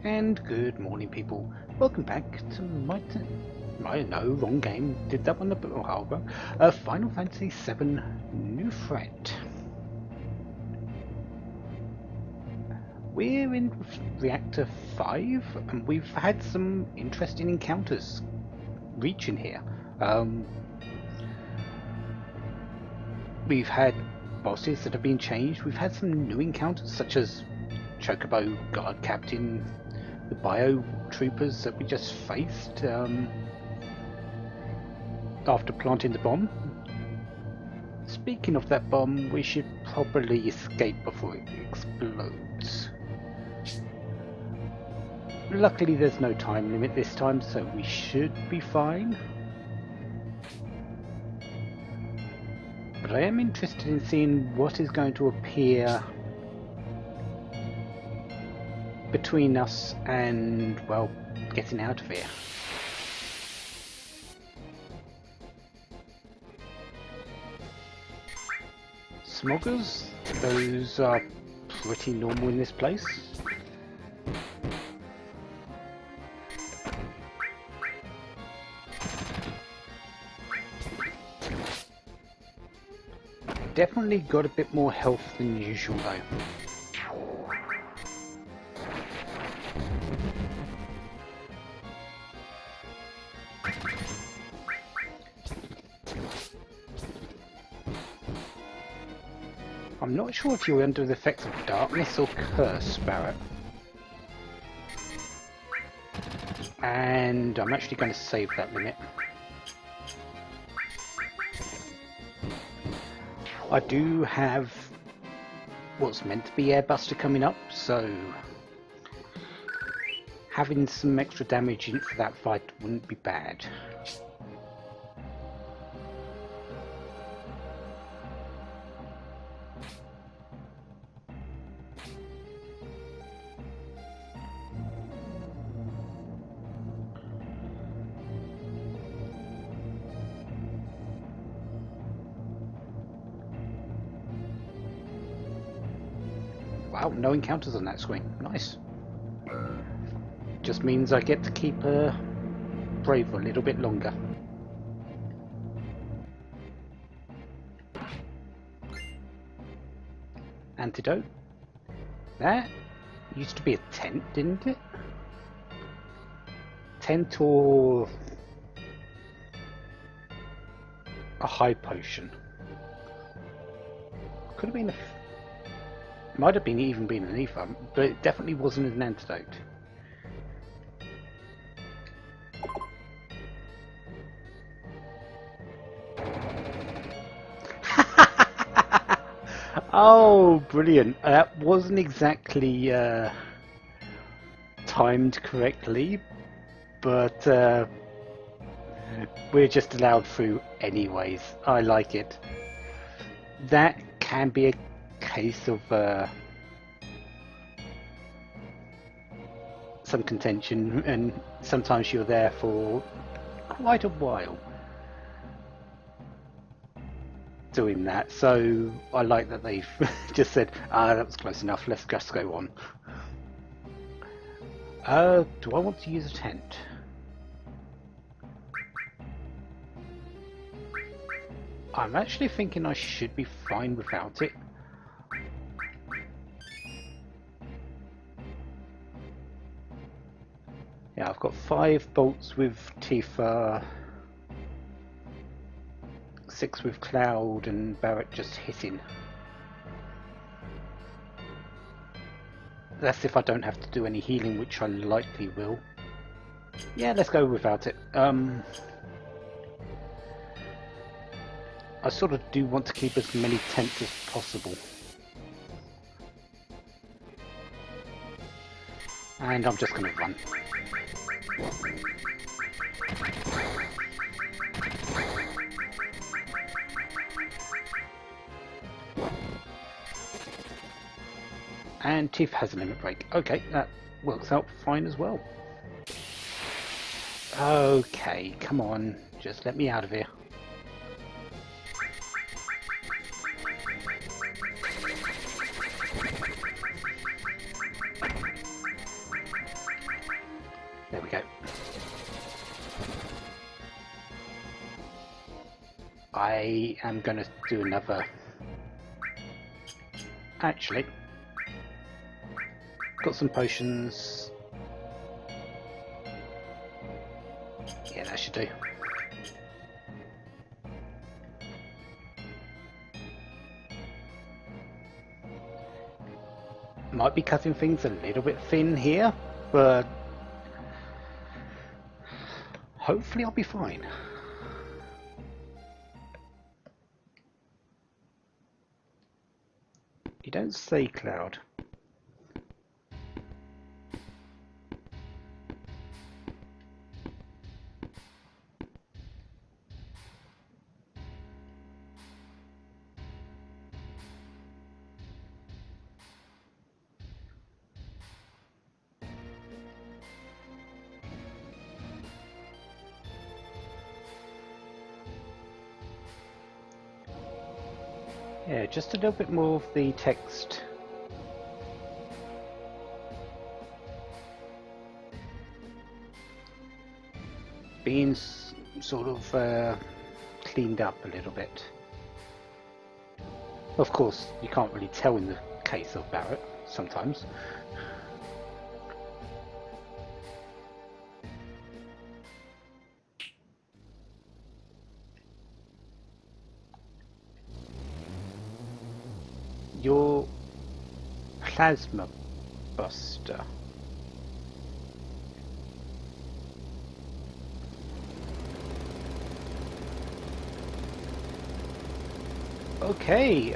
And good morning, people. Welcome back to my no, wrong game. Did that one a bit while ago. Final Fantasy VII New Threat. We're in Reactor 5, and we've had some interesting encounters reaching here. We've had bosses that have been changed. We've had some new encounters, such as Chocobo Guard Captain, the bio troopers that we just faced after planting the bomb. Speaking of that bomb, we should probably escape before it explodes. Luckily there's no time limit this time, so we should be fine. But I am interested in seeing what is going to appear between us and, well, getting out of here. Smoggers, those are pretty normal in this place. Definitely got a bit more health than usual though. I'm not sure if you're under the effects of darkness or curse, Barrett. And I'm actually going to save that limit. I do have what's meant to be Airbuster coming up, so having some extra damage in for that fight wouldn't be bad. Wow, no encounters on that screen. Nice. Just means I get to keep brave a little bit longer. Antidote. That used to be a tent, didn't it? Tent or a high potion. Could have been a... Might have been even been an ether, but it definitely wasn't an antidote. Oh, brilliant. That wasn't exactly timed correctly, but we're just allowed through anyways. I like it. That can be a case of some contention, and sometimes you're there for quite a while doing that, so I like that they've just said, that was close enough, let's just go on. Do I want to use a tent? I'm actually thinking I should be fine without it. Yeah, I've got 5 bolts with Tifa, 6 with Cloud, and Barrett just hitting. That's if I don't have to do any healing, which I likely will. Yeah, let's go without it. I sort of do want to keep as many tents as possible. And I'm just going to run. And Tiff has a limit break. Okay, that works out fine as well. Okay, come on, just let me out of here. we go. I am going to do another... Actually, got some potions. Yeah, that should do. Might be cutting things a little bit thin here, but hopefully I'll be fine. You don't say, Cloud. Yeah, just a little bit more of the text. Being sort of cleaned up a little bit. Of course, you can't really tell in the case of Barrett sometimes. Your plasma buster. Okay,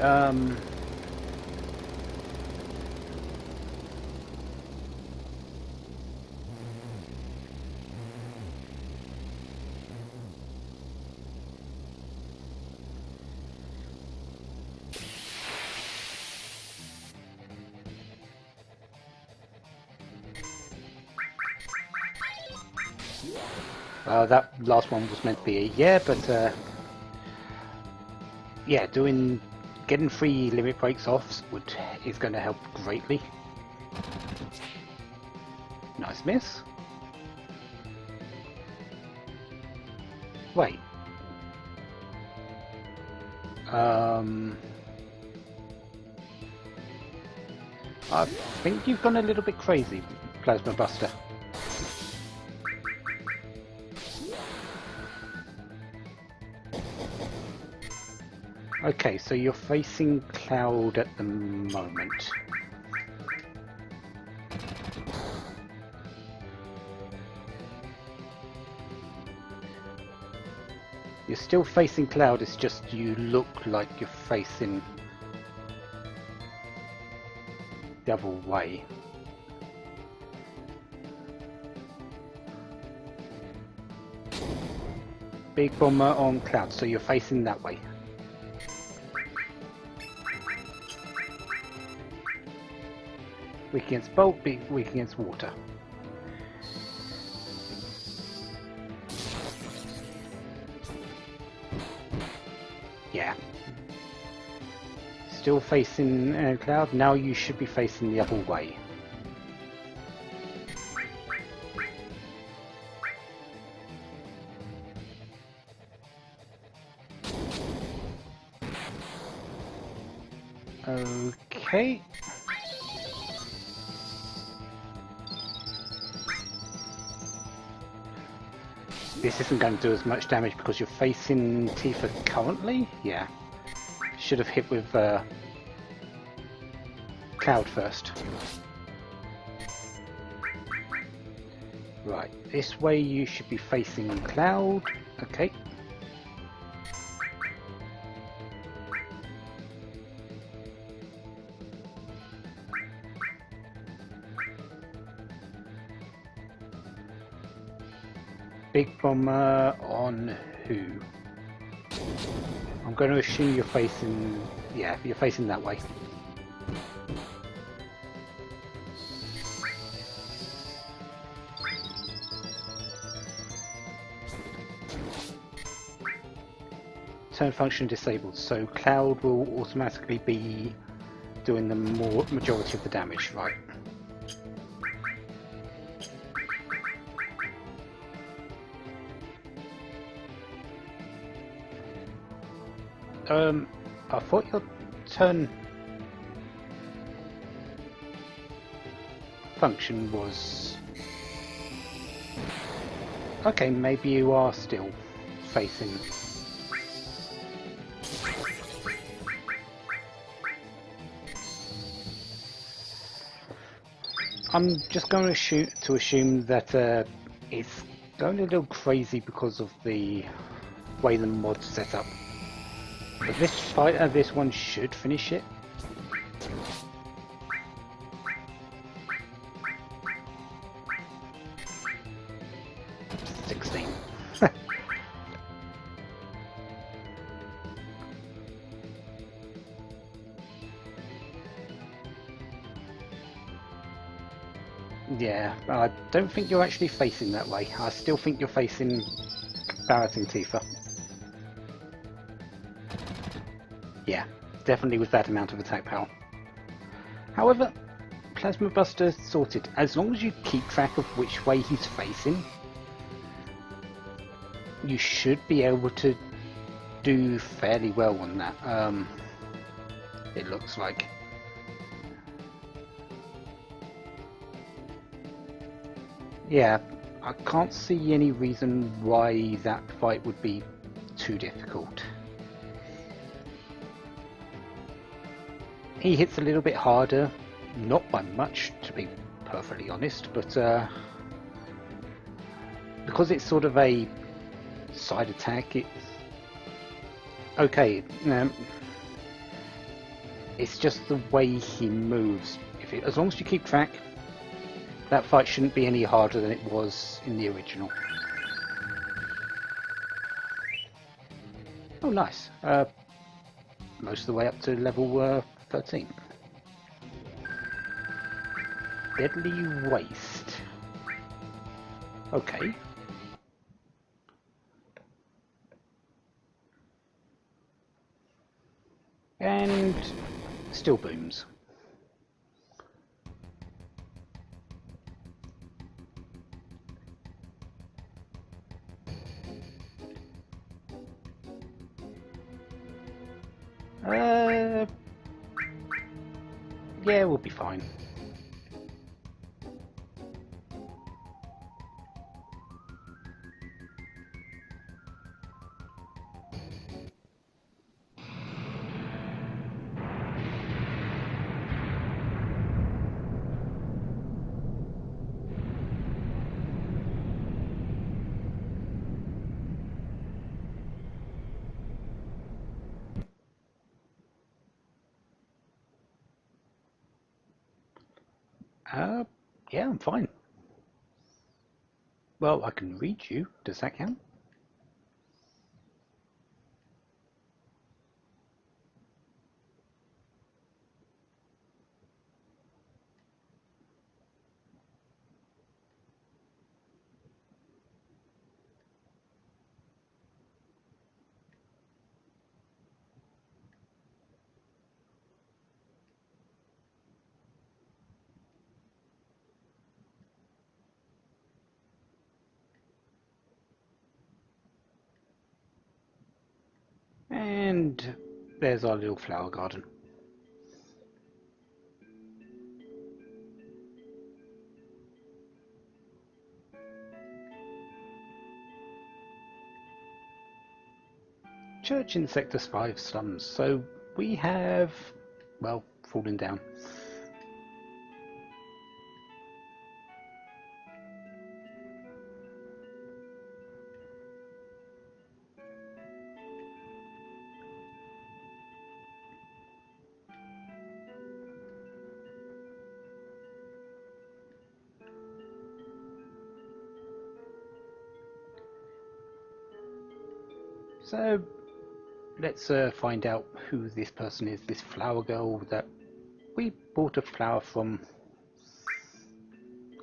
that last one was meant to be a yeah, but yeah, getting 3 limit breaks off is going to help greatly. Nice miss. Wait. I think you've gone a little bit crazy, Plasma Buster. Okay, so you're facing Cloud at the moment. You're still facing Cloud, it's just you look like you're facing the other way. Big Bomber on Cloud, so you're facing that way. Weak against bolt, weak against water. Yeah. Still facing Cloud, now you should be facing the other way. Okay. This isn't going to do as much damage because you're facing Tifa currently? Yeah. Should have hit with Cloud first. Right, this way you should be facing Cloud. Okay. Big Bomber on who? I'm going to assume you're facing... yeah, you're facing that way. Turn function disabled, so Cloud will automatically be doing the majority of the damage, right? I thought your turn function was... Okay, maybe you are still facing... I'm just going to assume that it's going a little crazy because of the way the mod's set up. But this fighter, this one should finish it. Yeah, I don't think you're actually facing that way. I still think you're facing Barrett and Tifa. Yeah, definitely with that amount of attack power. However, Plasma Buster sorted. As long as you keep track of which way he's facing, you should be able to do fairly well on that. It looks like. Yeah, I can't see any reason why that fight would be too difficult. He hits a little bit harder, not by much to be perfectly honest, but because it's sort of a side attack, it's okay. It's just the way he moves. As long as you keep track, that fight shouldn't be any harder than it was in the original. Oh, nice. Most of the way up to level 13. Deadly Waste. Okay. And still booms. Yeah, we'll be fine. Yeah, I'm fine. Well, I can read you. Does that count? And there's our little flower garden. Church in Sector 5 slums. So we have, well, fallen down. So let's find out who this person is, this flower girl that we bought a flower from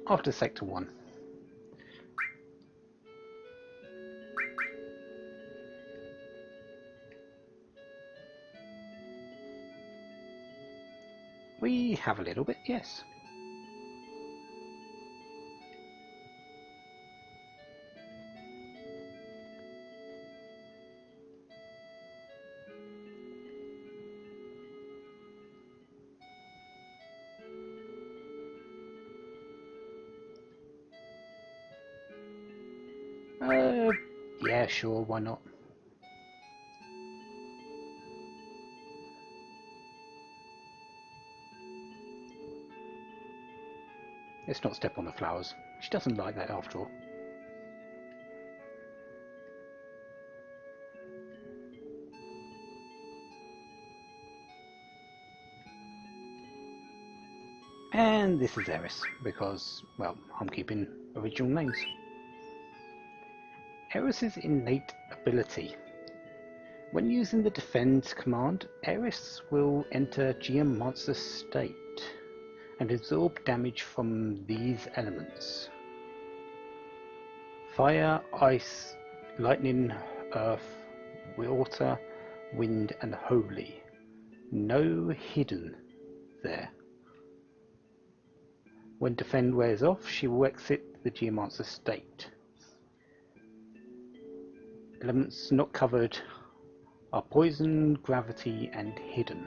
after Sector 1. We have a little bit, yes. Yeah, sure, why not? Let's not step on the flowers. She doesn't like that after all. And this is Eris, because, well, I'm keeping original names. Eris's innate ability. When using the defend command, Eris will enter Geomancer's state and absorb damage from these elements: fire, ice, lightning, earth, water, wind and holy. No hidden there. When defend wears off, she will exit the Geomancer state. Elements not covered are poison, gravity and hidden.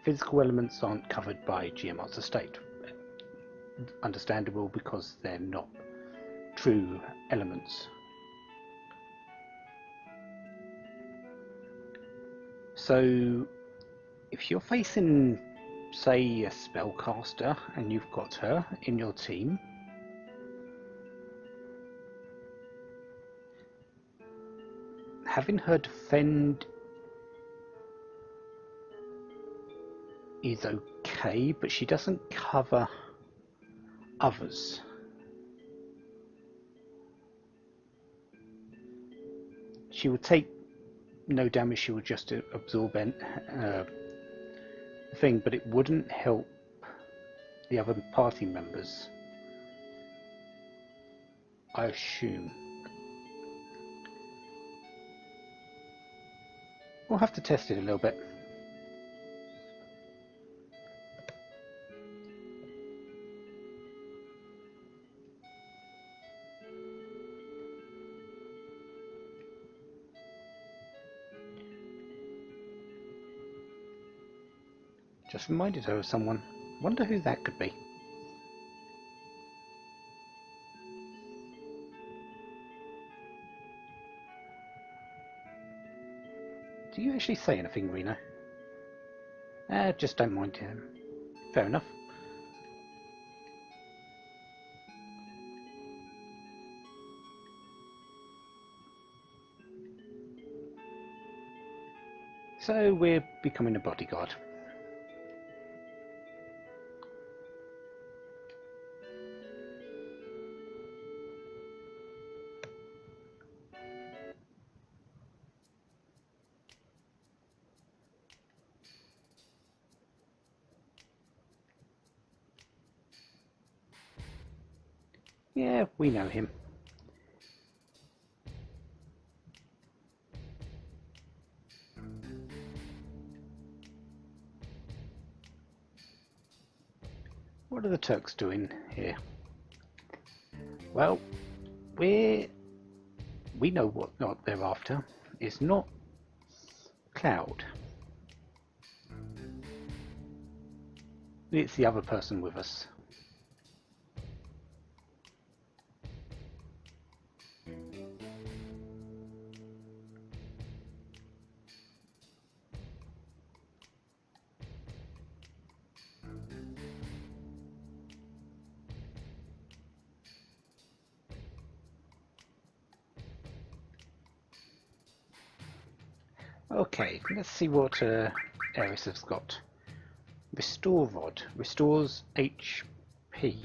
Physical elements aren't covered by Geomancer state. Understandable, because they're not true elements. So if you're facing, say, a spellcaster and you've got her in your team, having her defend is okay, but she doesn't cover others. She will take no damage, she will just absorb thing, but it wouldn't help the other party members, I assume. We'll have to test it a little bit. Just reminded her of someone. Wonder who that could be. Do you actually say anything, Reno? Just don't mind him. Fair enough. So we're becoming a bodyguard. Yeah, we know him. What are the Turks doing here? Well, we know what they're after. It's not Cloud. It's the other person with us. Okay, let's see what Eris has got. Restore Rod. Restores HP.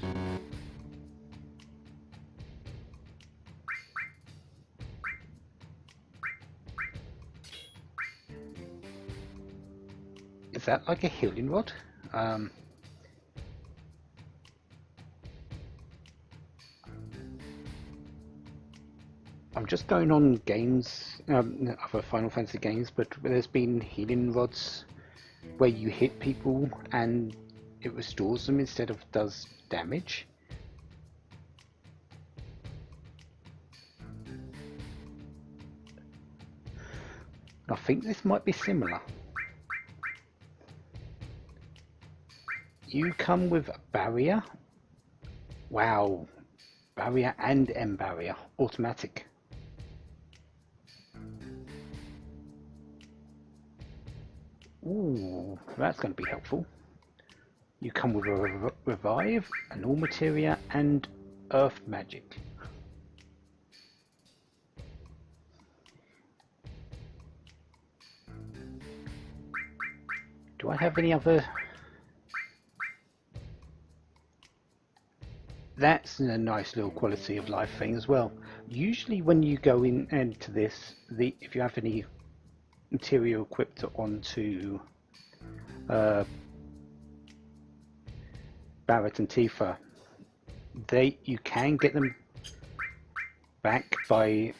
Is that like a healing rod? I'm just going on games, other Final Fantasy games, but there's been healing rods where you hit people and it restores them instead of does damage. I think this might be similar. You come with a barrier. Wow, barrier and M barrier, automatic. Ooh, that's going to be helpful. You come with a revive, an all materia, and earth magic. Do I have any other? That's a nice little quality of life thing as well. Usually when you go into this, if you have any material equipped onto Barrett and Tifa, you can get them back by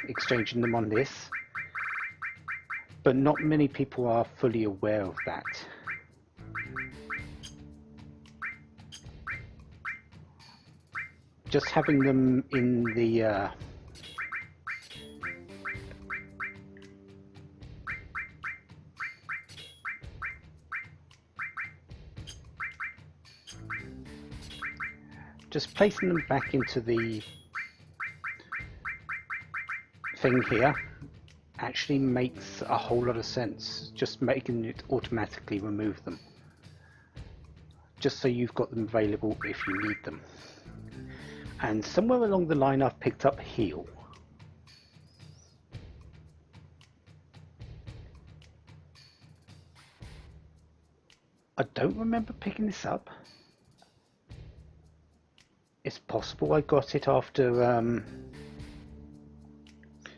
exchanging them on this, but not many people are fully aware of that. Just having them in the just placing them back into the thing here actually makes a whole lot of sense. Just making it automatically remove them, just so you've got them available if you need them. And somewhere along the line I've picked up heal. I don't remember picking this up. It's possible I got it after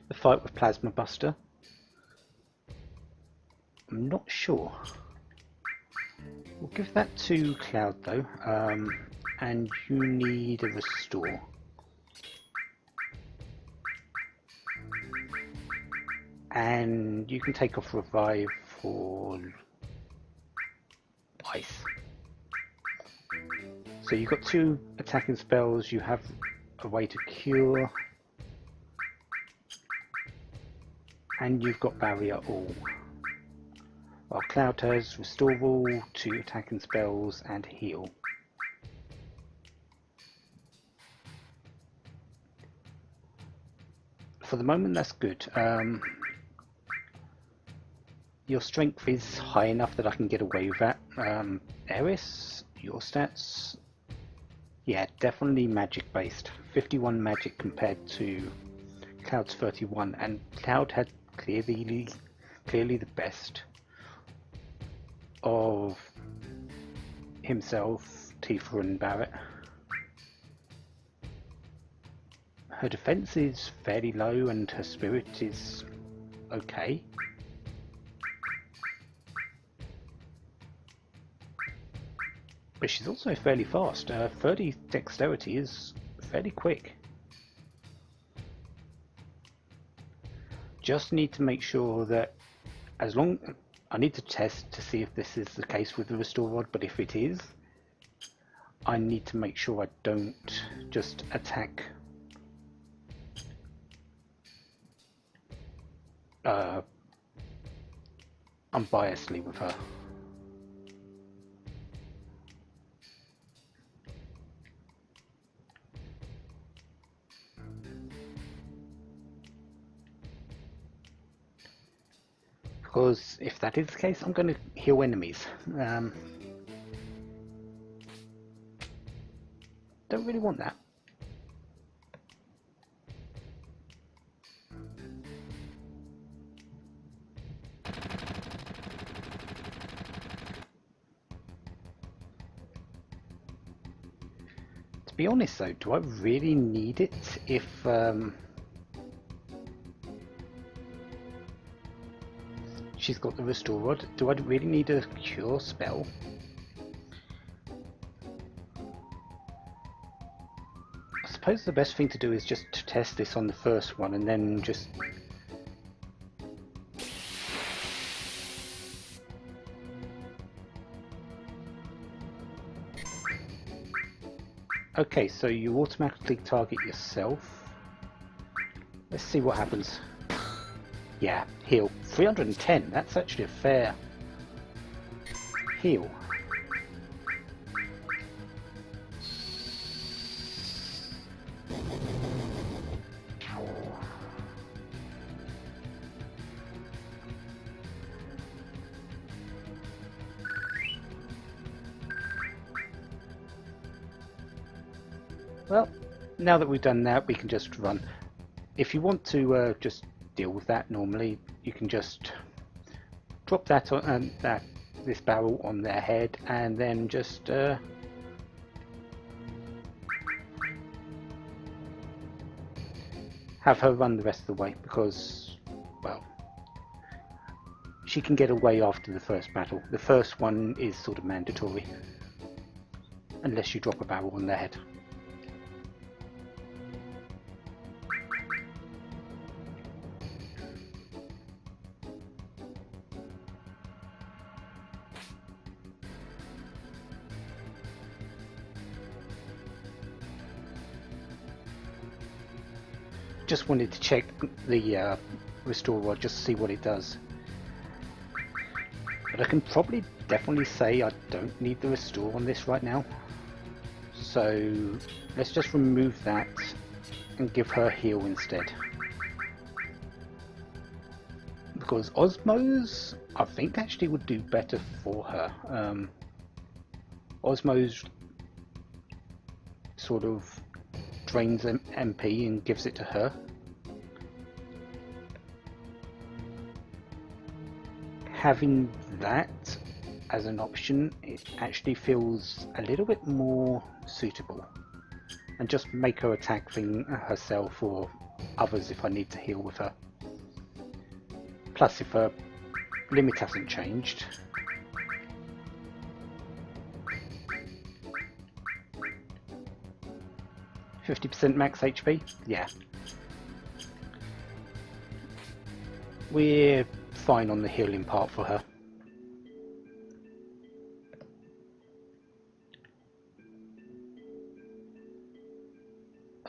the fight with Plasma Buster. I'm not sure. We'll give that to Cloud though. And you need a restore. And you can take off revive for ice. So you've got 2 attacking spells, you have a way to cure, and you've got barrier all. While Cloud has restore all, 2 attacking spells, and heal. For the moment that's good. Your strength is high enough that I can get away with that. Eris, your stats? Yeah, definitely magic based. 51 magic compared to Cloud's 31, and Cloud had clearly the best of himself, Tifa and Barrett. Her defense is fairly low and her spirit is okay. But she's also fairly fast. 30 dexterity is fairly quick. Just need to make sure that I need to test to see if this is the case with the restore rod, but if it is, I need to make sure I don't just attack unbiasedly with her. Because if that is the case, I'm going to heal enemies. Don't really want that. To be honest though, do I really need it if she's got the restore rod? Do I really need a cure spell? I suppose the best thing to do is just to test this on the first one and then just okay, so you automatically target yourself. Let's see what happens. Yeah, heal. 310, that's actually a fair heal. Well, now that we've done that, we can just run. If you want to just deal with that normally, you can just drop that on this barrel on their head, and then just have her run the rest of the way, because, well, she can get away after the first battle. The first one is sort of mandatory, unless you drop a barrel on their head. Just wanted to check the restore rod just to see what it does. But I can probably definitely say I don't need the restore on this right now. So let's just remove that and give her heal instead. Because Osmos, I think, actually would do better for her. Osmos sort of drains MP and gives it to her. Having that as an option, it actually feels a little bit more suitable, and just make her attack herself or others if I need to heal with her. Plus, if her limit hasn't changed, %50 max HP, yeah. We're fine on the healing part for her.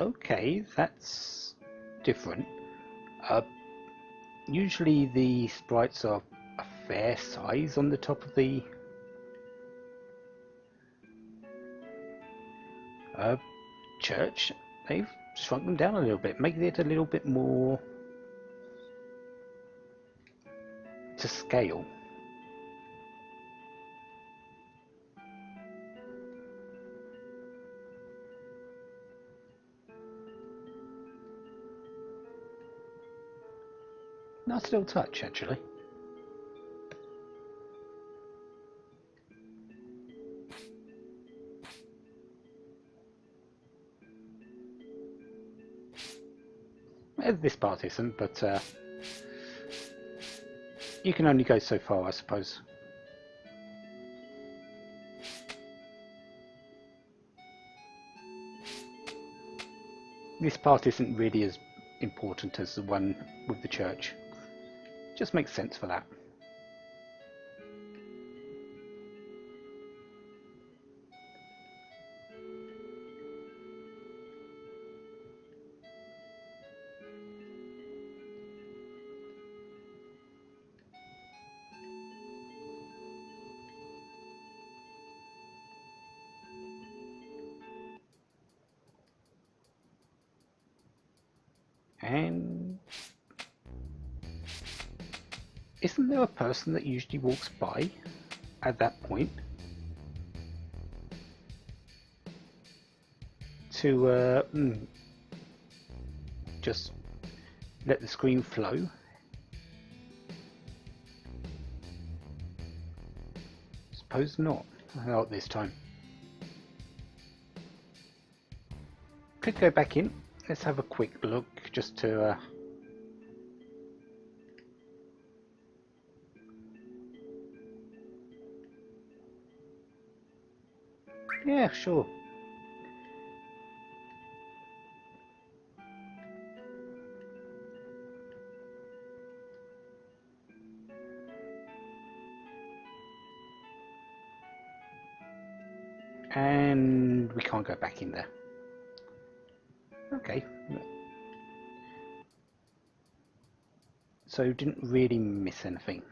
Okay, that's different. Usually the sprites are a fair size on the top of the church. They've shrunk them down a little bit, making it a little bit more to scale. Nice little touch, actually. This part isn't, but you can only go so far, I suppose. This part isn't really as important as the one with the church. Just makes sense for that. And isn't there a person that usually walks by at that point to just let the screen flow? Suppose not. Not this time. Could go back in. Let's have a quick look just to yeah, sure. And we can't go back in there. Okay. So didn't really miss anything.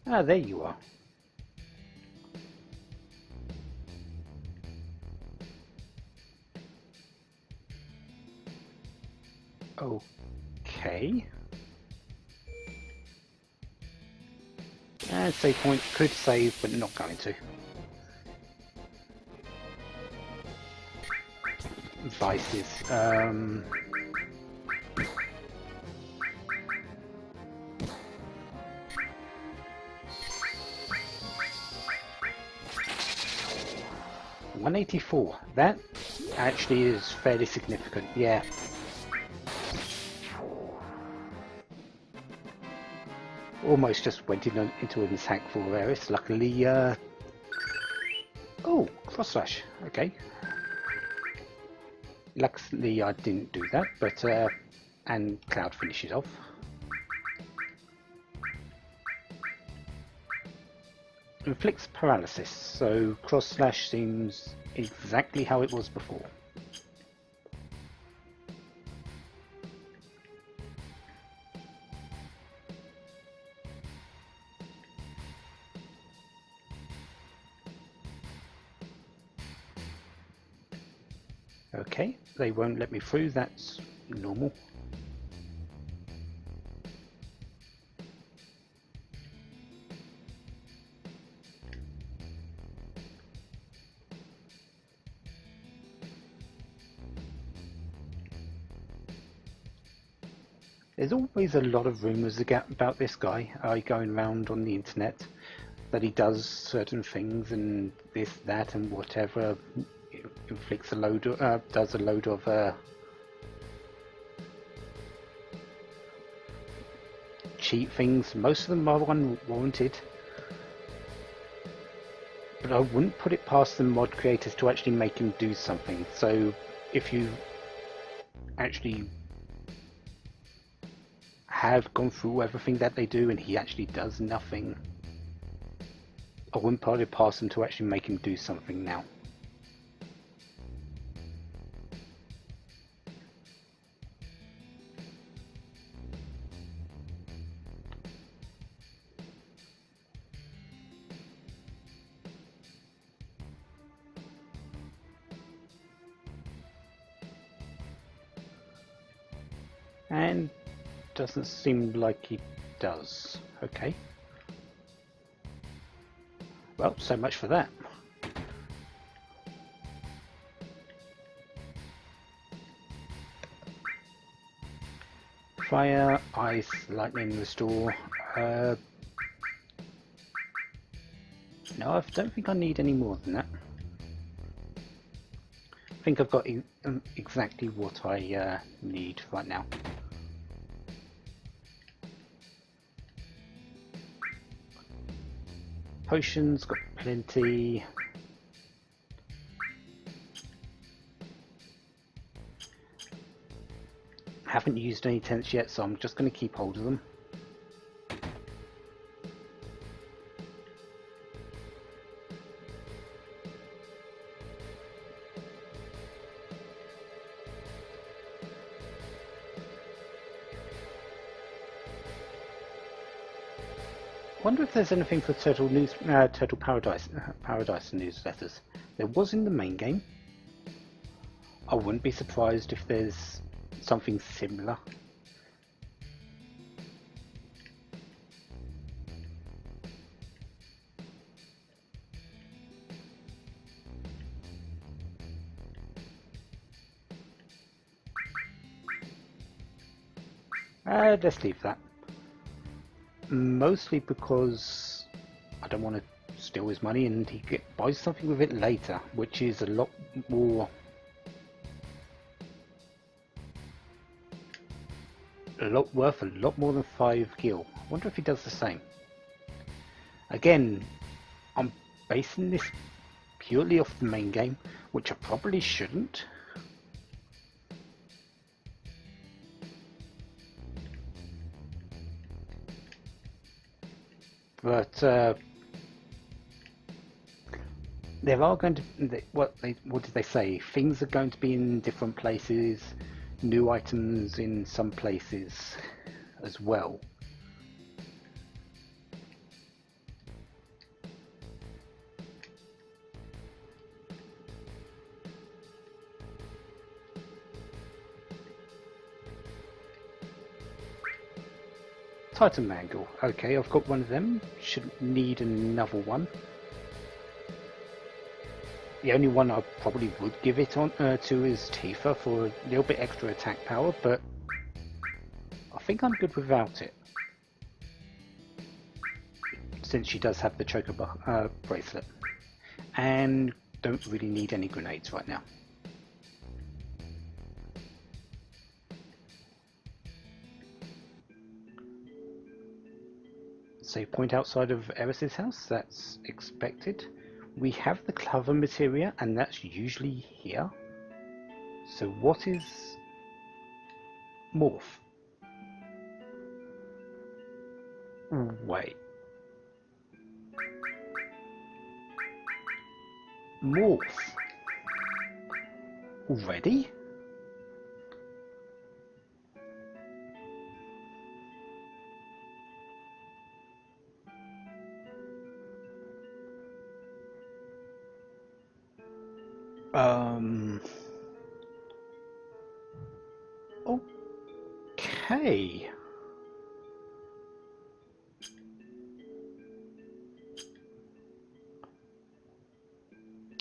Ah, there you are. Okay. And save point, could save, but not going to. vices. 184. That actually is fairly significant. Yeah. Almost just went into an attack for Eris. Luckily, oh, cross slash. Okay. Luckily, I didn't do that, but and Cloud finishes off. Inflicts paralysis, so cross slash seems exactly how it was before. Okay, they won't let me through, that's normal. There's always a lot of rumours about this guy going around on the internet, that he does certain things and this, that and whatever, inflicts a load of, does a load of cheat things. Most of them are unwarranted, but I wouldn't put it past the mod creators to actually make him do something. So if you actually have gone through everything that they do and he actually does nothing, I wouldn't put it past them to actually make him do something now. And doesn't seem like he does. Okay. Well, so much for that. Fire, ice, lightning, restore. No, I don't think I need any more than that. I think I've got exactly what I need right now. Potions, got plenty. Haven't used any tents yet, so I'm just going to keep hold of them. Wonder if there's anything for Turtle Paradise newsletters. There was in the main game. I wouldn't be surprised if there's something similar. Let's leave that. Mostly because I don't want to steal his money and he buys something with it later, which is a lot more, worth a lot more than 5 gil. I wonder if he does the same. Again, I'm basing this purely off the main game, which I probably shouldn't. But there are going to, what did they say? Things are going to be in different places, new items in some places as well. Titan Mangle. Okay, I've got one of them. Should need another one. The only one I probably would give it on to is Tifa for a little bit extra attack power, but I think I'm good without it, since she does have the choker bracelet, and don't really need any grenades right now. Save point outside of Eris's house, that's expected. We have the clover materia, and that's usually here. So what is morph? Wait. Morph? Already? Okay.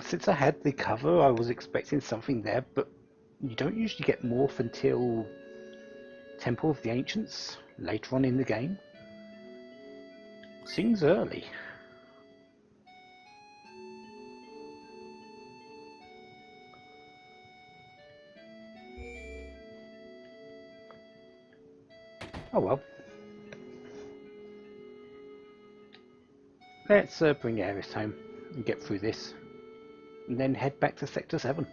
Since I had the cover, I was expecting something there, but you don't usually get morph until Temple of the Ancients, later on in the game. Seems early. Oh well. Let's bring Ares home and get through this, and then head back to Sector 7.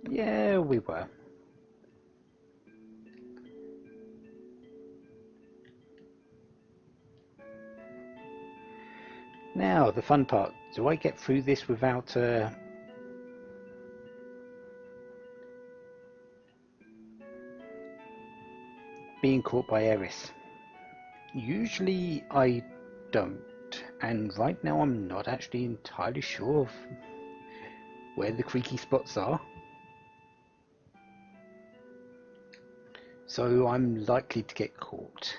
Yeah, we were. Now, the fun part. Do I get through this without being caught by Eris? Usually I don't, and right now I'm not actually entirely sure of where the creaky spots are. So I'm likely to get caught.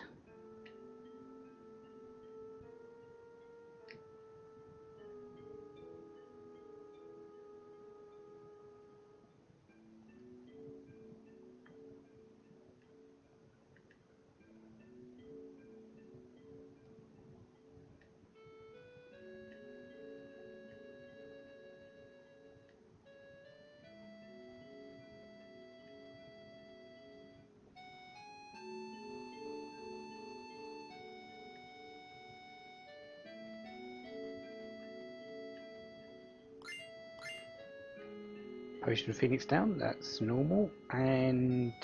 Potion of Phoenix down, that's normal, and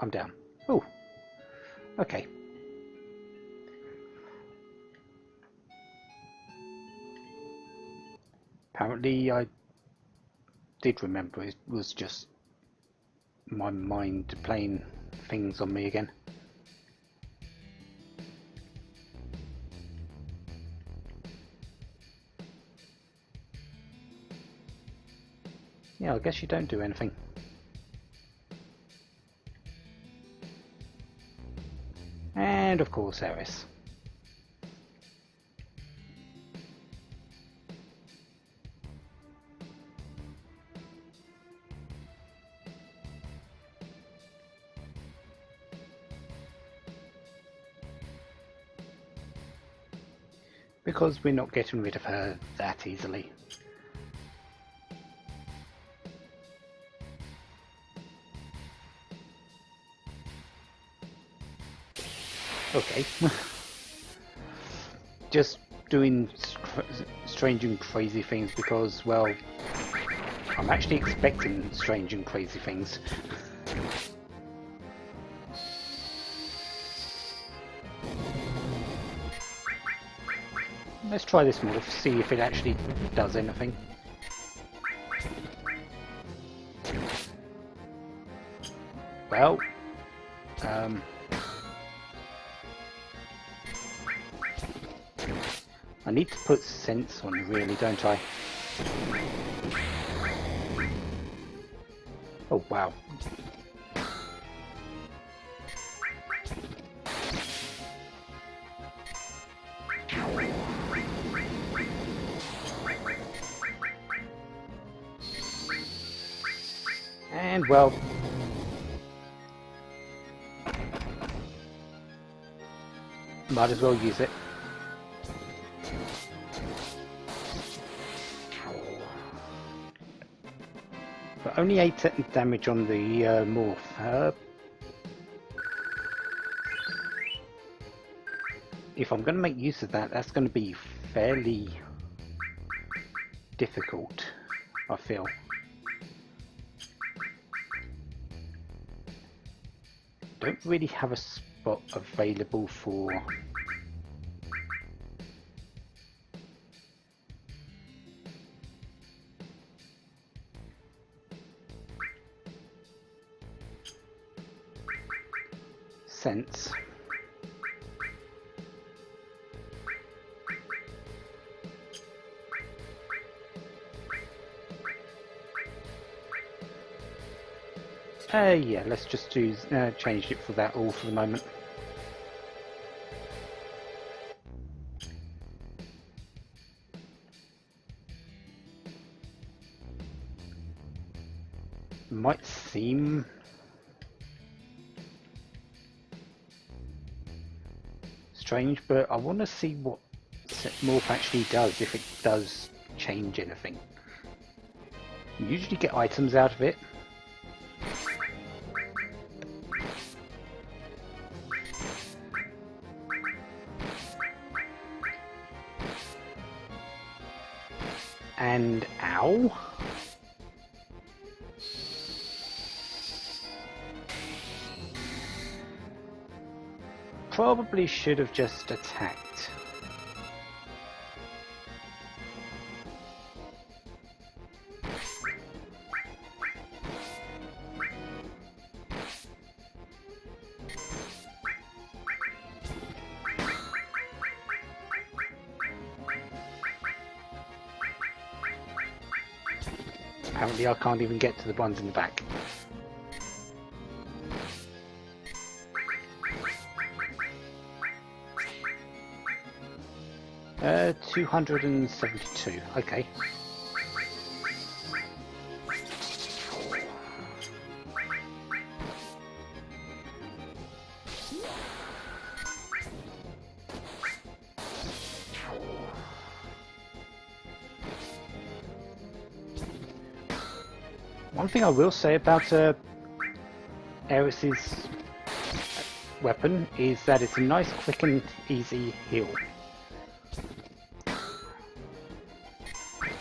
I'm down. Oh, okay. Apparently I did remember, it was just my mind playing things on me again. Yeah, I guess you don't do anything. And of course Eris. because we're not getting rid of her that easily. Okay. Just doing strange and crazy things because, well, I'm actually expecting strange and crazy things. Let's try this morph, see if it actually does anything. Well, I need to put sense on, really, don't I? Oh, wow. And, well, might as well use it. But only 8 damage on the morph. If I'm going to make use of that, that's going to be fairly difficult, I feel. Don't really have a spot available for sense. Yeah, let's just do change it for that all for the moment. Might seem strange, but I want to see what morph actually does, if it does change anything. You usually get items out of it. And ow. Probably should have just attacked. Apparently I can't even get to the ones in the back. Uh, 272, okay. One thing I will say about Aeris's weapon is that it's a nice, quick and easy heal.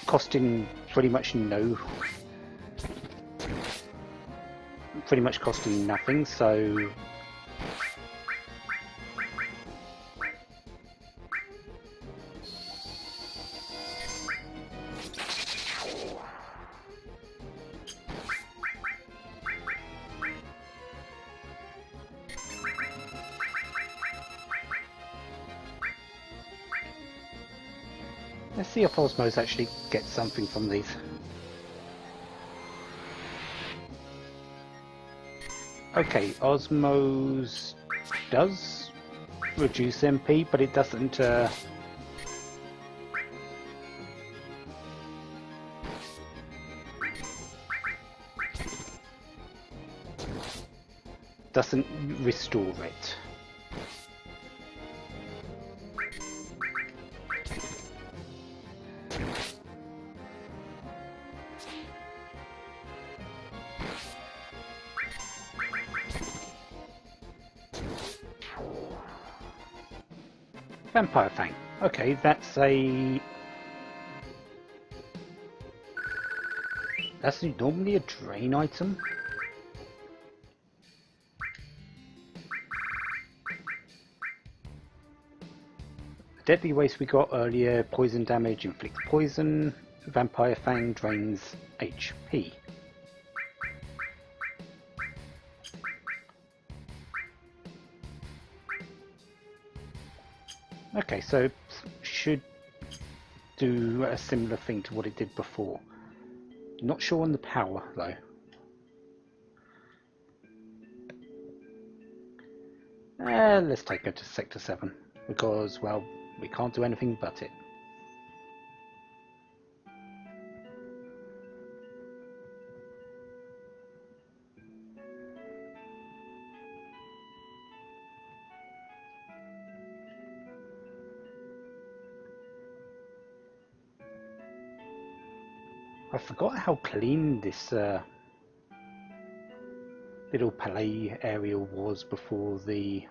Costing pretty much costing nothing, so let's see if Osmos actually gets something from these. Okay, Osmos does reduce MP, but it doesn't restore it. Vampire Fang. Okay, that's normally a drain item. The deadly waste we got earlier, poison damage, inflicts poison. Vampire Fang drains HP. Okay, so should do a similar thing to what it did before. Not sure on the power though. Let's take her to Sector 7 because, well, we can't do anything but it. I forgot how clean this little palais area was before the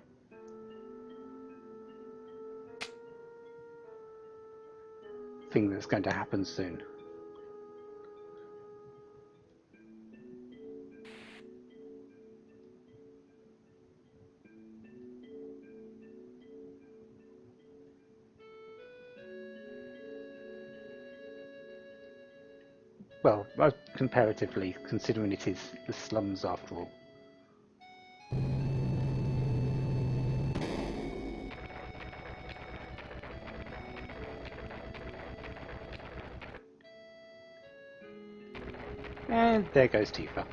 thing that's going to happen soon. Well, comparatively, considering it is the slums after all. And there goes Tifa.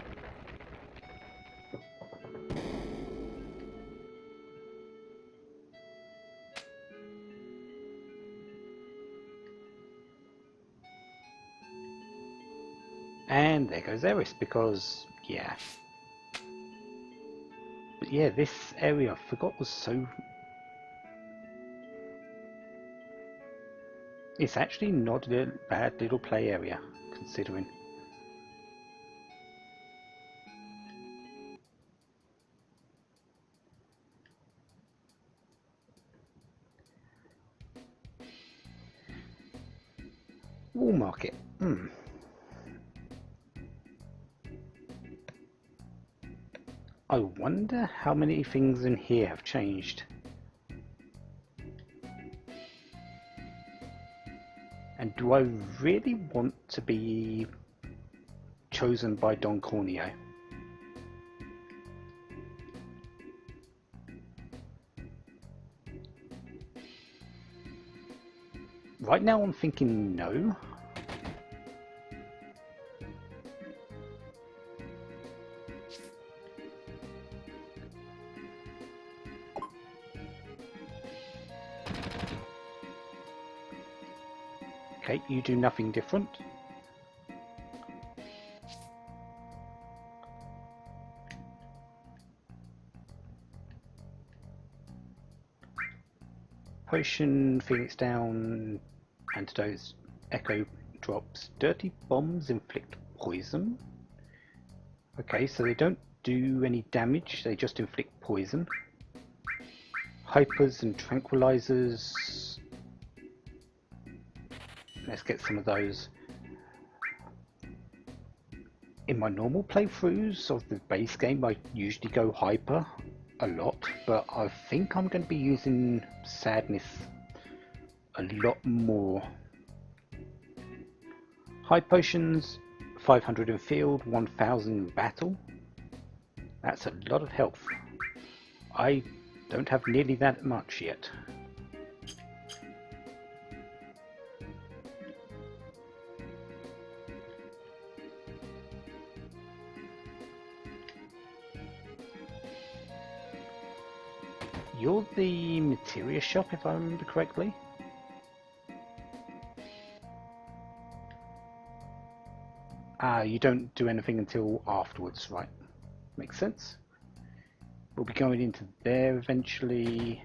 And there goes Eris, because, yeah. But yeah, this area I forgot was so... It's actually not a bad little play area, considering. Wool market. I wonder how many things in here have changed. And do I really want to be chosen by Don Corneo? Right now I'm thinking no. Okay, you do nothing different. Potion, Phoenix down, antidotes, echo drops, dirty bombs inflict poison. Okay, so they don't do any damage, they just inflict poison. Hypers and tranquilizers. Let's get some of those. In my normal playthroughs of the base game, I usually go hyper a lot, but I think I'm going to be using sadness a lot more. High potions, 500 in field, 1000 in battle. That's a lot of health. I don't have nearly that much yet. You're the materia shop, if I remember correctly. You don't do anything until afterwards, right? Makes sense. We'll be going into there eventually.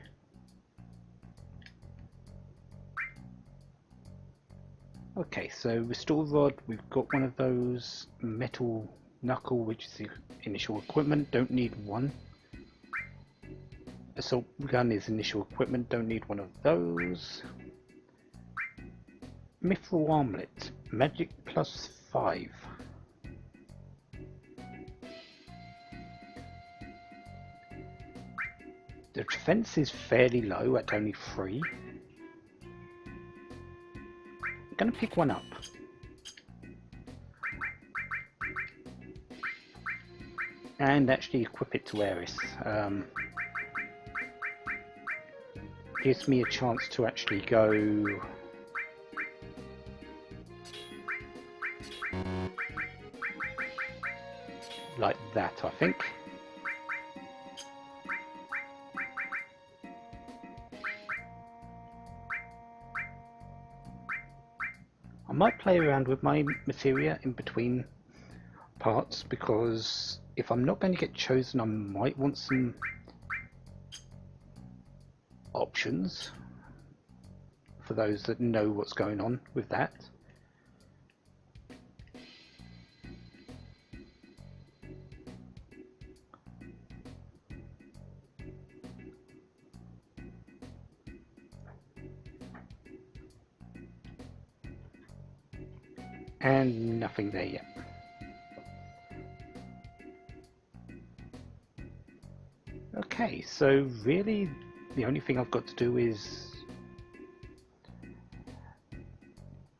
Okay, so restore rod, we've got one of those. Metal knuckle, which is the initial equipment, don't need one. Assault gun is initial equipment, don't need one of those. Mithril armlet, magic +5. The defense is fairly low at only 3. I'm going to pick one up. And actually equip it to Eris. Gives me a chance to actually go like that, I think. I might play around with my materia in between parts, because if I'm not going to get chosen, I might want some options for those that know what's going on with that. And nothing there yet. Okay, so really the only thing I've got to do is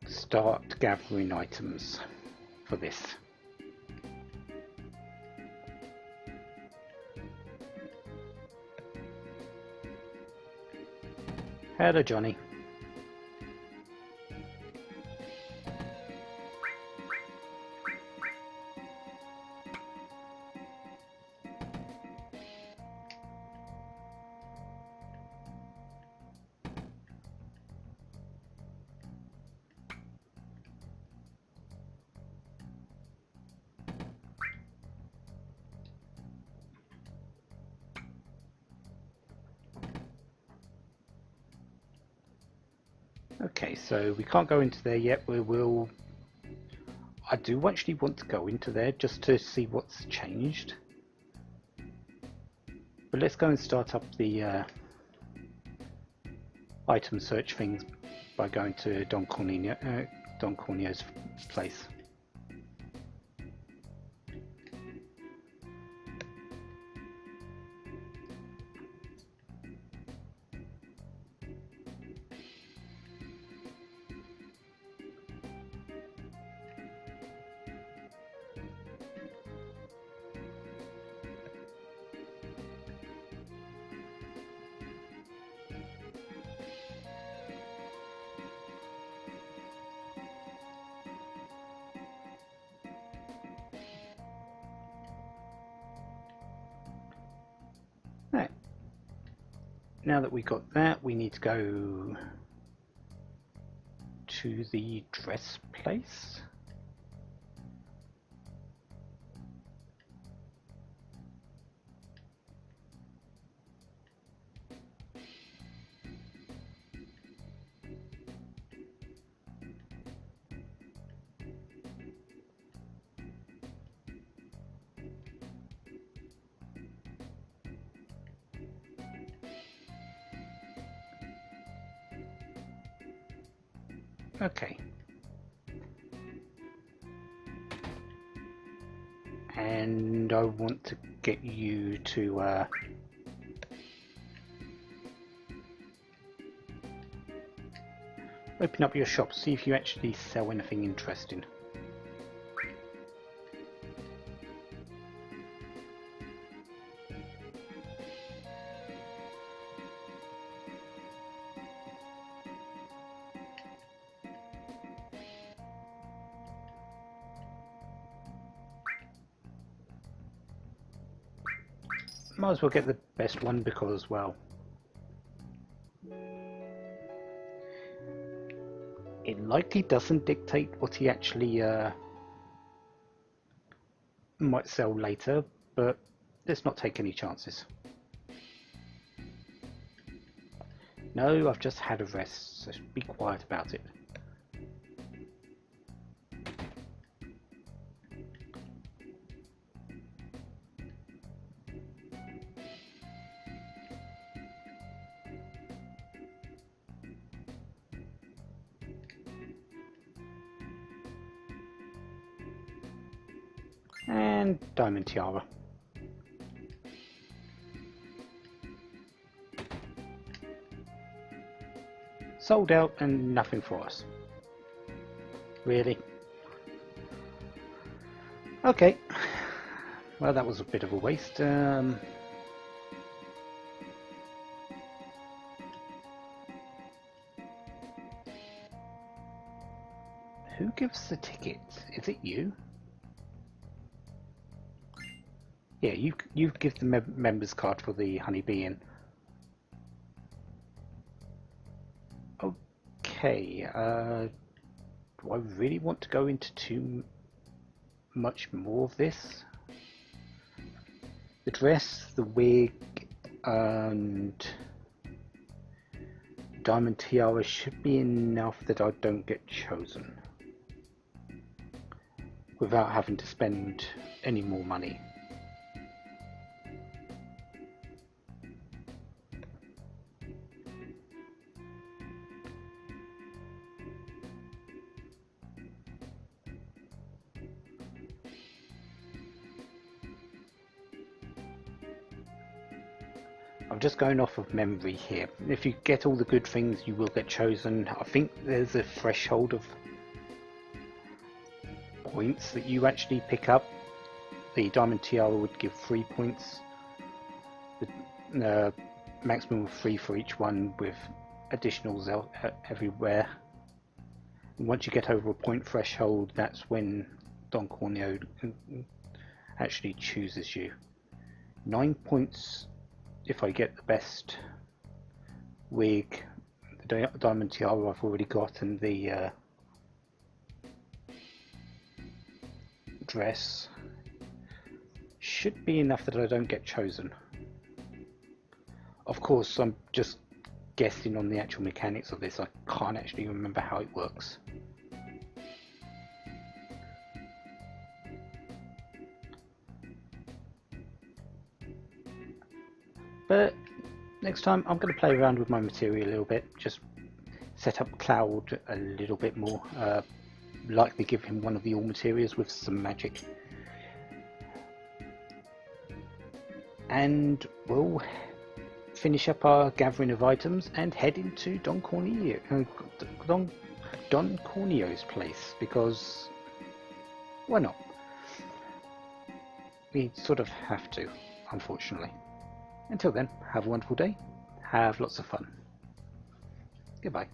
start gathering items for this. Hello, Johnny. Okay, so we can't go into there yet. We will. I do actually want to go into there just to see what's changed. But let's go and start up the item search things by going to Don Corneo's place. Right. Now that we got that, we need to go to the dress place. Okay. And I want to get you to open up your shop, see if you actually sell anything interesting. Might as well get the best one because, well, it likely doesn't dictate what he actually might sell later, but let's not take any chances. No, I've just had a rest, so be quiet about it. And Diamond Tiara. Sold out and nothing for us. Really? Okay. Well, that was a bit of a waste. Who gives the tickets? Is it you? Yeah, you give the members card for the Honeybee Inn. Okay, do I really want to go into too much more of this? The dress, the wig, and Diamond Tiara should be enough that I don't get chosen without having to spend any more money. I'm just going off of memory here. If you get all the good things, you will get chosen. I think there's a threshold of points that you actually pick up. The Diamond Tiara would give 3 points. The maximum of 3 for each one, with additionals everywhere. And once you get over a point threshold, that's when Don Corneo actually chooses you. 9 points if I get the best wig. The Diamond Tiara I've already got, and the dress should be enough that I don't get chosen. Of course, I'm just guessing on the actual mechanics of this. I can't actually remember how it works. But next time I'm going to play around with my material a little bit, just set up Cloud a little bit more, likely give him one of the all materials with some magic, and we'll finish up our gathering of items and head into Don Corneo's place, because why not? We sort of have to, unfortunately. Until then, have a wonderful day, have lots of fun. Goodbye.